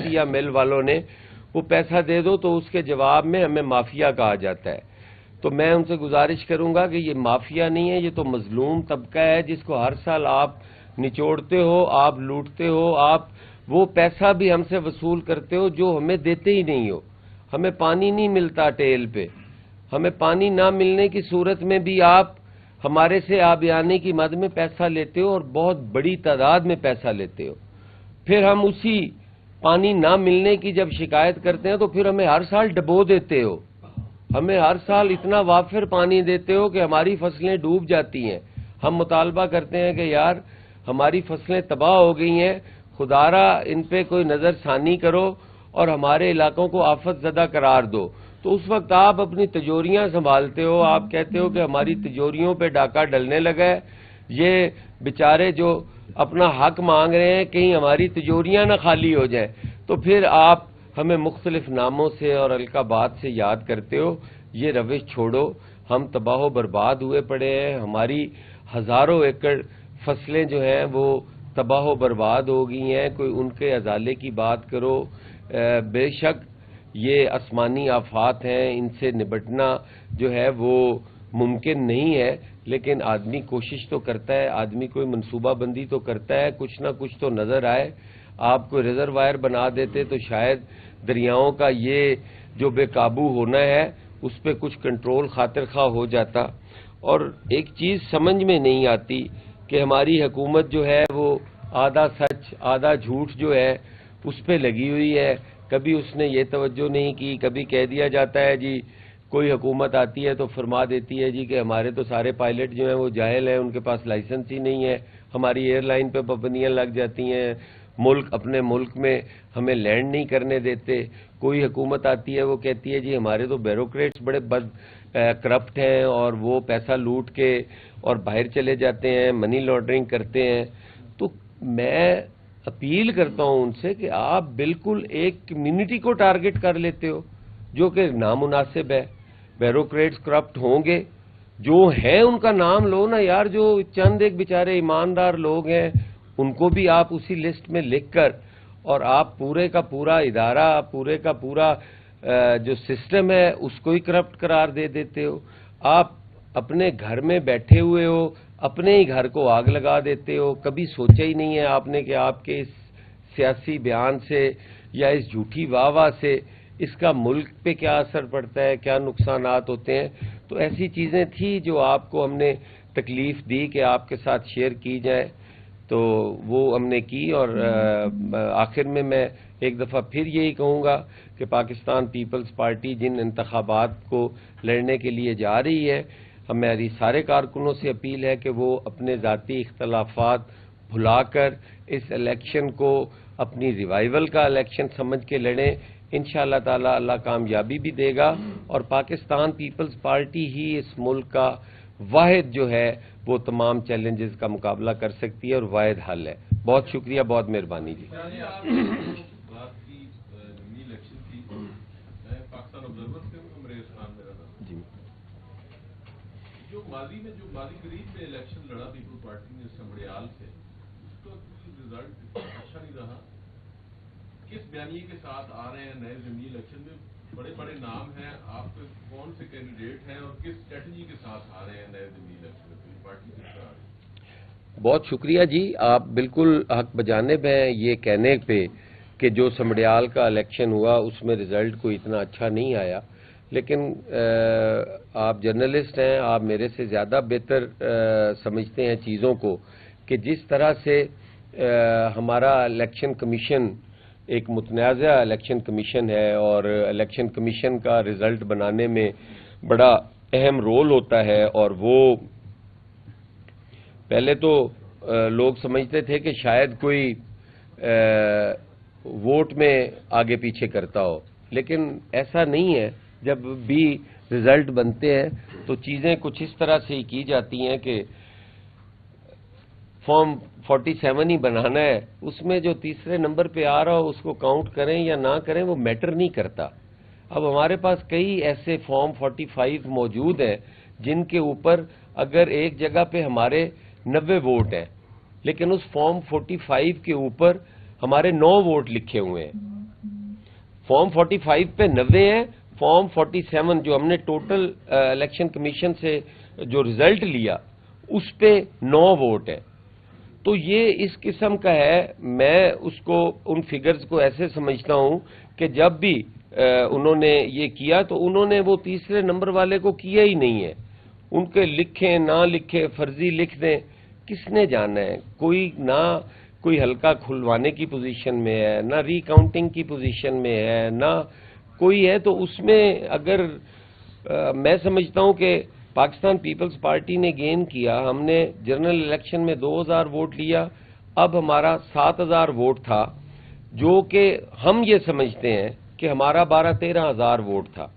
Mafia مل والوں نے وہ پیسہ دے دو تو اس کے جواب میں ہمیں مافیا کہا جاتا ہے. تو میں ان سے گزارش کروں گا کہ یہ مافیا نہیں ہے، یہ تو مظلوم طبقہ ہے جس کو ہر سال آپ نچوڑتے ہو، آپ لوٹتے ہو، آپ وہ پیسہ بھی ہم سے وصول کرتے ہو جو ہمیں دیتے ہی نہیں ہو. ہمیں پانی نہیں ملتا ٹیل پہ، ہمیں پانی نہ ملنے کی صورت میں بھی آپ ہمارے سے آبیانے کی مد میں پیسہ لیتے ہو اور بہت بڑی تعداد میں پیسہ لیتے ہو. پھر ہم اسی پانی نہ ملنے کی جب شکایت کرتے ہیں تو پھر ہمیں ہر سال ڈبو دیتے ہو، ہمیں ہر سال اتنا وافر پانی دیتے ہو کہ ہماری فصلیں ڈوب جاتی ہیں. ہم مطالبہ کرتے ہیں کہ یار ہماری فصلیں تباہ ہو گئی ہیں، خدارا ان پہ کوئی نظر ثانی کرو اور ہمارے علاقوں کو آفت زدہ قرار دو. تو اس وقت آپ اپنی تجوریاں سنبھالتے ہو، آپ کہتے ہو کہ ہماری تجوریوں پہ ڈاکہ ڈلنے لگا ہے، یہ بیچارے جو اپنا حق مانگ رہے ہیں کہیں ہماری تجوریاں نہ خالی ہو جائیں. تو پھر آپ ہمیں مختلف ناموں سے اور القابات سے یاد کرتے ہو. یہ روش چھوڑو، ہم تباہ و برباد ہوئے پڑے ہیں، ہماری ہزاروں ایکڑ فصلیں جو ہیں وہ تباہ و برباد ہو گئی ہیں. کوئی ان کے ازالے کی بات کرو، بے شک یہ آسمانی آفات ہیں، ان سے نبٹنا جو ہے وہ ممکن نہیں ہے، لیکن آدمی کوشش تو کرتا ہے، آدمی کوئی منصوبہ بندی تو کرتا ہے، کچھ نہ کچھ تو نظر آئے. آپ کو ریزروائر بنا دیتے تو شاید دریاؤں کا یہ جو بے قابو ہونا ہے اس پہ کچھ کنٹرول خاطر خواہ ہو جاتا. اور ایک چیز سمجھ میں نہیں آتی کہ ہماری حکومت جو ہے وہ آدھا سچ آدھا جھوٹ جو ہے اس پہ لگی ہوئی ہے. کبھی اس نے یہ توجہ نہیں کی، کبھی کہہ دیا جاتا ہے جی کوئی حکومت آتی ہے تو فرما دیتی ہے جی کہ ہمارے تو سارے پائلٹ جو ہیں وہ جاہل ہیں، ان کے پاس لائسنس ہی نہیں ہے، ہماری ایئر لائن پہ پابندیاں لگ جاتی ہیں، ملک اپنے ملک میں ہمیں لینڈ نہیں کرنے دیتے. کوئی حکومت آتی ہے وہ کہتی ہے جی ہمارے تو بیوروکریٹس بڑے کرپٹ ہیں اور وہ پیسہ لوٹ کے اور باہر چلے جاتے ہیں، منی لانڈرنگ کرتے ہیں. تو میں اپیل کرتا ہوں ان سے کہ آپ بالکل ایک کمیونٹی کو ٹارگٹ کر لیتے ہو جو کہ نامناسب ہے. بیوروکریٹس کرپٹ ہوں گے، جو ہیں ان کا نام لو نا یار، جو چند ایک بیچارے ایماندار لوگ ہیں ان کو بھی آپ اسی لسٹ میں لکھ کر اور آپ پورے کا پورا ادارہ، پورے کا پورا جو سسٹم ہے اس کو ہی کرپٹ قرار دے دیتے ہو. آپ اپنے گھر میں بیٹھے ہوئے ہو، اپنے ہی گھر کو آگ لگا دیتے ہو. کبھی سوچا ہی نہیں ہے آپ نے کہ آپ کے اس سیاسی بیان سے یا اس جھوٹی واہ سے اس کا ملک پہ کیا اثر پڑتا ہے، کیا نقصانات ہوتے ہیں. تو ایسی چیزیں تھیں جو آپ کو ہم نے تکلیف دی کہ آپ کے ساتھ شیئر کی جائے، تو وہ ہم نے کی. اور آخر میں ایک دفعہ پھر یہی کہوں گا کہ پاکستان پیپلز پارٹی جن انتخابات کو لڑنے کے لیے جا رہی ہے، ہماری سارے کارکنوں سے اپیل ہے کہ وہ اپنے ذاتی اختلافات بھلا کر اس الیکشن کو اپنی ریوائیول کا الیکشن سمجھ کے لڑیں. انشاءاللہ تعالی اللہ کامیابی بھی دے گا اور پاکستان پیپلز پارٹی ہی اس ملک کا واحد جو ہے وہ تمام چیلنجز کا مقابلہ کر سکتی ہے اور واحد حل ہے. بہت شکریہ، بہت مہربانی جی. جی جو ماضی قریب میں الیکشن لڑا پیپل پارٹی نے سمڑیال سے، اس کا رزلٹ اچھا نہیں رہا. کس بیانیے کے ساتھ آ رہے ہیں نئے ضمنی الیکشن میں؟ بڑے بڑے نام ہیں، آپ کے کون سے کینڈیڈیٹ ہیں اور کس اسٹریٹجی کے ساتھ آ رہے ہیں نئے ضمنی الیکشن میں؟ پارٹی کس طرح آ رہی ہے؟ بہت شکریہ جی، آپ بالکل حق بجانب ہیں یہ کہنے پہ کہ جو سمڑیال کا الیکشن ہوا اس میں رزلٹ کوئی اتنا اچھا نہیں آیا. لیکن آپ جرنلسٹ ہیں، آپ میرے سے زیادہ بہتر سمجھتے ہیں چیزوں کو کہ جس طرح سے ہمارا الیکشن کمیشن ایک متنازع الیکشن کمیشن ہے اور الیکشن کمیشن کا رزلٹ بنانے میں بڑا اہم رول ہوتا ہے. اور وہ پہلے تو لوگ سمجھتے تھے کہ شاید کوئی ووٹ میں آگے پیچھے کرتا ہو، لیکن ایسا نہیں ہے. جب بھی رزلٹ بنتے ہیں تو چیزیں کچھ اس طرح سے ہی کی جاتی ہیں کہ فارم 47 ہی بنانا ہے، اس میں جو تیسرے نمبر پہ آ رہا ہو اس کو کاؤنٹ کریں یا نہ کریں وہ میٹر نہیں کرتا. اب ہمارے پاس کئی ایسے فارم 45 موجود ہیں جن کے اوپر اگر ایک جگہ پہ ہمارے 90 ووٹ ہیں لیکن اس فارم 45 کے اوپر ہمارے 9 ووٹ لکھے ہوئے ہیں. فارم 45 پہ 90 ہیں، فارم 47 جو ہم نے ٹوٹل الیکشن کمیشن سے جو رزلٹ لیا اس پہ 9 ووٹ ہے. تو یہ اس قسم کا ہے. میں اس کو ان فگرز کو ایسے سمجھتا ہوں کہ جب بھی انہوں نے یہ کیا تو انہوں نے وہ تیسرے نمبر والے کو کیا ہی نہیں ہے. ان کے لکھیں نہ لکھیں، فرضی لکھ دیں، کس نے جانا ہے؟ کوئی حلقہ کھلوانے کی پوزیشن میں ہے، نہ ری کاؤنٹنگ کی پوزیشن میں ہے، نہ کوئی ہے. تو اس میں اگر میں سمجھتا ہوں کہ پاکستان پیپلز پارٹی نے گین کیا. ہم نے جنرل الیکشن میں 2000 ووٹ لیا، اب ہمارا 7000 ووٹ تھا، جو کہ ہم یہ سمجھتے ہیں کہ ہمارا 12-13 ہزار ووٹ تھا.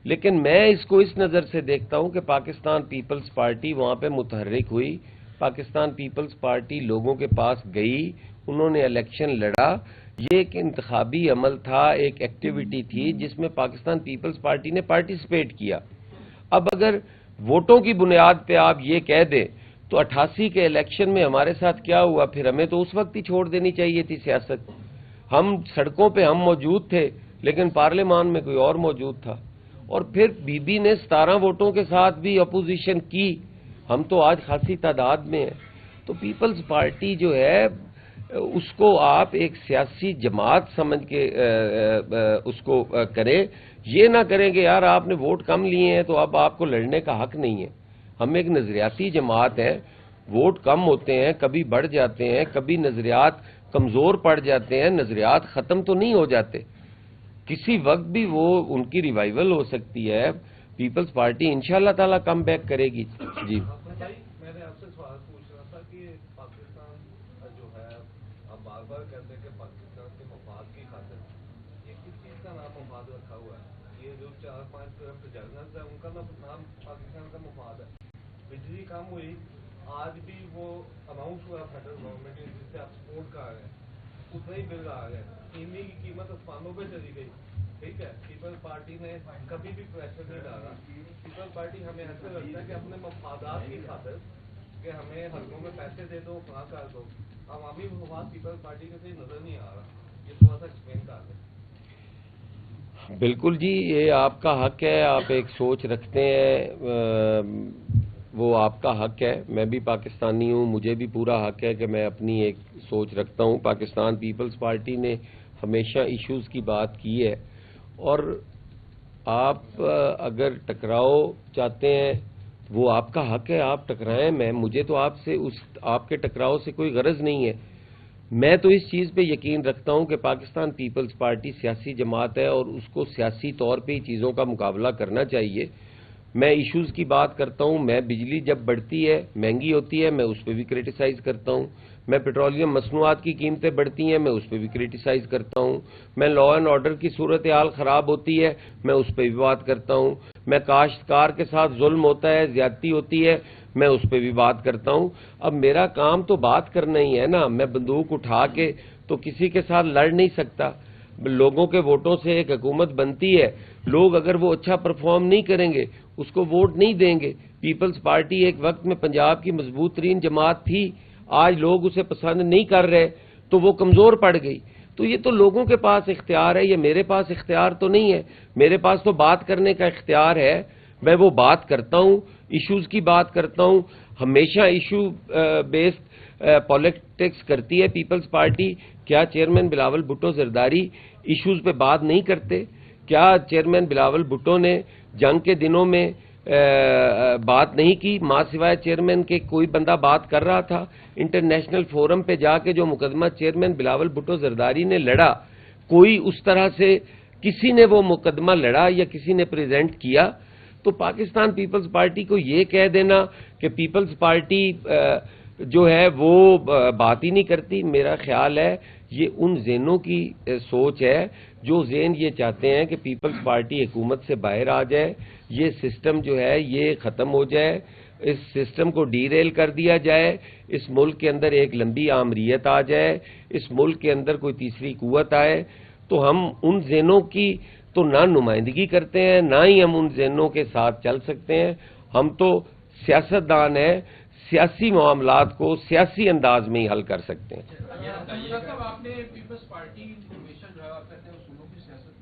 لیکن میں اس کو اس نظر سے دیکھتا ہوں کہ پاکستان پیپلز پارٹی وہاں پہ متحرک ہوئی، پاکستان پیپلز پارٹی لوگوں کے پاس گئی، انہوں نے الیکشن لڑا. یہ ایک انتخابی عمل تھا، ایک ایکٹیویٹی تھی جس میں پاکستان پیپلز پارٹی نے پارٹیسپیٹ کیا. اب اگر ووٹوں کی بنیاد پہ آپ یہ کہہ دیں تو 88 کے الیکشن میں ہمارے ساتھ کیا ہوا؟ پھر ہمیں تو اس وقت ہی چھوڑ دینی چاہیے تھی سیاست. ہم سڑکوں پہ ہم موجود تھے لیکن پارلیمان میں کوئی اور موجود تھا. اور پھر بی بی نے 17 ووٹوں کے ساتھ بھی اپوزیشن کی. ہم تو آج خاصی تعداد میں ہیں. تو پیپلز پارٹی جو ہے اس کو آپ ایک سیاسی جماعت سمجھ کے اس کو کریں. یہ نہ کریں کہ یار آپ نے ووٹ کم لیے ہیں تو اب آپ کو لڑنے کا حق نہیں ہے. ہم ایک نظریاتی جماعت ہے. ووٹ کم ہوتے ہیں، کبھی بڑھ جاتے ہیں، کبھی نظریات کمزور پڑ جاتے ہیں، نظریات ختم تو نہیں ہو جاتے. کسی وقت بھی وہ ان کی ریوائیول ہو سکتی ہے. پیپلز پارٹی انشاءاللہ تعالی کم بیک کرے گی. جی میں نے آپ سے سوال پوچھ رہا تھا کہ پاکستان جو ہے آپ بار بار کہتے ہیں کہ پاکستان کے مفاد کی خاطر یہ کس چیز کا نام مفاد رکھا ہوا ہے؟ یہ جو 4-5 جرنلز ہیں ان کا نام پاکستان کا مفاد ہے. بجلی کم ہوئی، آج بھی وہ اناؤنس ہوا فیڈرل گورنمنٹ جس سے آپ سپورٹ کر رہے ہیں، اتنا ہی بل آ گئے. چینی کی قیمت آسمانوں پہ چلی گئی. ٹھیک ہے، پیپل پارٹی نے کبھی بھی پریشر نہیں ڈالا. پیپل پارٹی ہمیں ایسا لگتا ہے کہ اپنے مفادات کی خاطر کہ ہمیں حلقوں میں پیسے دے دو، فلاں کر دو، عوامی مفاد پیپل پارٹی کے صحیح نظر نہیں آ رہا. یہ تھوڑا سا ایکسپلین کر دیں. بالکل جی، یہ آپ کا حق ہے. آپ ایک سوچ رکھتے ہیں، وہ آپ کا حق ہے. میں بھی پاکستانی ہوں، مجھے بھی پورا حق ہے کہ میں اپنی ایک سوچ رکھتا ہوں. پاکستان پیپلز پارٹی نے ہمیشہ ایشوز کی بات کی ہے. اور آپ اگر ٹکراؤ چاہتے ہیں وہ آپ کا حق ہے، آپ ٹکرائیں. مجھے تو آپ کے ٹکراؤ سے کوئی غرض نہیں ہے. میں تو اس چیز پہ یقین رکھتا ہوں کہ پاکستان پیپلز پارٹی سیاسی جماعت ہے اور اس کو سیاسی طور پہ ہی چیزوں کا مقابلہ کرنا چاہیے. میں ایشوز کی بات کرتا ہوں. میں بجلی جب بڑھتی ہے، مہنگی ہوتی ہے، میں اس پہ بھی کرٹیسائز کرتا ہوں. میں پیٹرولیم مصنوعات کی قیمتیں بڑھتی ہیں، میں اس پہ بھی کرٹیسائز کرتا ہوں. میں لا اینڈ آرڈر کی صورتحال خراب ہوتی ہے، میں اس پہ بھی بات کرتا ہوں. میں کاشتکار کے ساتھ ظلم ہوتا ہے، زیادتی ہوتی ہے، میں اس پہ بھی بات کرتا ہوں. اب میرا کام تو بات کرنا ہی ہے نا. میں بندوق اٹھا کے تو کسی کے ساتھ لڑ نہیں سکتا. لوگوں کے ووٹوں سے ایک حکومت بنتی ہے. لوگ اگر وہ اچھا پرفارم نہیں کریں گے اس کو ووٹ نہیں دیں گے. پیپلز پارٹی ایک وقت میں پنجاب کی مضبوط ترین جماعت تھی، آج لوگ اسے پسند نہیں کر رہے تو وہ کمزور پڑ گئی. تو یہ تو لوگوں کے پاس اختیار ہے، یہ میرے پاس اختیار تو نہیں ہے. میرے پاس تو بات کرنے کا اختیار ہے. میں وہ بات کرتا ہوں، ایشوز کی بات کرتا ہوں. ہمیشہ ایشو بیسڈ پالیٹکس کرتی ہے پیپلز پارٹی. کیا چیئرمین بلاول بھٹو زرداری ایشوز پہ بات نہیں کرتے؟ کیا چیئرمین بلاول بھٹو نے جنگ کے دنوں میں بات نہیں کی؟ ماں سوائے چیئرمین کے کوئی بندہ بات کر رہا تھا؟ انٹرنیشنل فورم پہ جا کے جو مقدمہ چیئرمین بلاول بھٹو زرداری نے لڑا، کوئی اس طرح سے کسی نے وہ مقدمہ لڑا یا کسی نے پریزنٹ کیا؟ تو پاکستان پیپلز پارٹی کو یہ کہہ دینا کہ پیپلز پارٹی جو ہے وہ بات ہی نہیں کرتی، میرا خیال ہے یہ ان ذہنوں کی سوچ ہے جو ذہن یہ چاہتے ہیں کہ پیپلز پارٹی حکومت سے باہر آ جائے، یہ سسٹم جو ہے یہ ختم ہو جائے، اس سسٹم کو ڈی ریل کر دیا جائے، اس ملک کے اندر ایک لمبی آمریت آ جائے، اس ملک کے اندر کوئی تیسری قوت آئے. تو ہم ان ذہنوں کی تو نہ نمائندگی کرتے ہیں، نہ ہی ہم ان ذہنوں کے ساتھ چل سکتے ہیں. ہم تو سیاستدان ہیں، سیاسی معاملات کو سیاسی انداز میں ہی حل کر سکتے ہیں. آپ نے پیپلز پارٹی ہمیشہ جو ہے آپ کہتے ہیں اصولوں کی سیاست